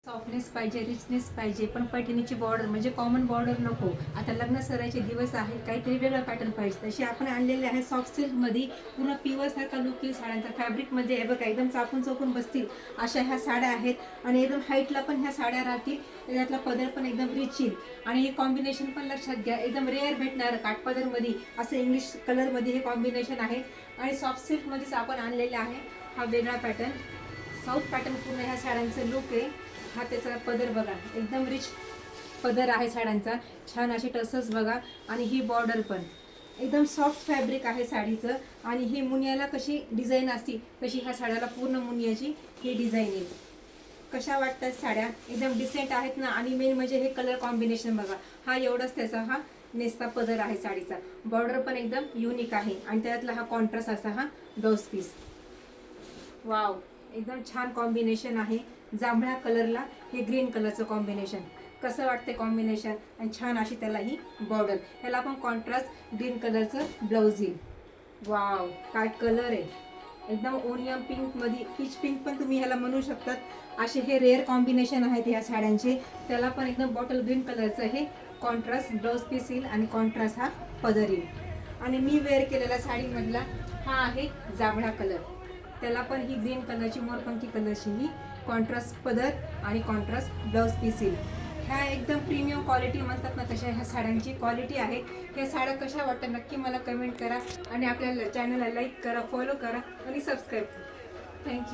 Softness पाहिजे, richness पाहिजे, पण पैठणीची बॉर्डर म्हणजे कॉमन बॉर्डर नको. आता लग्न सरायचे दिवस आहेत, काहीतरी वेगळा पॅटर्न पाहिजे. तशी आपण आणलेले आहे सॉफ्ट सिल्कमध्ये पूर्ण प्युअरसारखा लुक येईल साड्यांचा. फॅब्रिकमध्ये हे बघा एकदम चापून चोपून बसतील अशा ह्या साड्या आहेत आणि एकदम हाईटला पण ह्या साड्या राहतील. त्याच्यातला पदर पण एकदम रिच येईल आणि हे कॉम्बिनेशन पण लक्षात घ्या, एकदम रेअर भेटणार काठपदरमध्ये असं इंग्लिश कलरमध्ये हे कॉम्बिनेशन आहे आणि सॉफ्ट सिल्कमध्येच आपण आणलेले आहे. हा वेगळा पॅटर्न साऊथ पॅटर्न पूर्ण ह्या साड्यांचं लुक आहे. हा त्याचा पदर बघा, एकदम रिच पदर आहे साड्यांचा. छान असे टसस बघा आणि ही बॉर्डर पण एकदम सॉफ्ट फॅब्रिक आहे साडीचं. आणि ही मुनियाला कशी डिझाईन असती तशी ह्या साड्याला पूर्ण मुनियाची ही डिझाईन येईल. कशा वाटतात साड्या? एकदम डिसेंट आहेत ना. आणि मेन म्हणजे हे कलर कॉम्बिनेशन बघा, हा एवढाच त्याचा हा नेसता पदर आहे साडीचा. बॉर्डर पण एकदम युनिक आहे आणि त्यातला हा कॉन्ट्रास्ट असा हा ब्लाउज पीस. वाव, एकदम छान कॉम्बिनेशन आहे. जांभळ्या कलरला हे ग्रीन कलरचं कॉम्बिनेशन कसं वाटते कॉम्बिनेशन. आणि छान अशी त्याला ही बॉर्डर, ह्याला पण कॉन्ट्रास्ट ग्रीन कलरचं ब्लाऊज येईल. वाव, काय कलर आहे. एकदम ओनियन पिंक मध्ये पीच पिंक पण तुम्ही ह्याला म्हणू शकतात. असे हे रेअर कॉम्बिनेशन आहेत ह्या साड्यांचे. त्याला पण एकदम बॉटल ग्रीन कलरचं हे कॉन्ट्रास्ट ब्लाऊज पीस येईल आणि कॉन्ट्रास्ट हा पदर येईल. आणि मी वेअर केलेल्या साडीमधला हा आहे जांभळा कलर. त्याला पण ही ग्रीन कलरची मोरपंखी कलरची ही कॉन्ट्रास्ट पदर आणि कॉन्ट्रास्ट ब्लाऊज पीस येईल. ह्या एकदम प्रीमियम क्वालिटी म्हणतात ना, तशा ह्या साड्यांची क्वालिटी आहे. ह्या साड्या कशा वाटतात नक्की मला कमेंट करा आणि आपल्या चॅनलला लाईक करा, फॉलो करा आणि सबस्क्राईब करा. थँक्यू.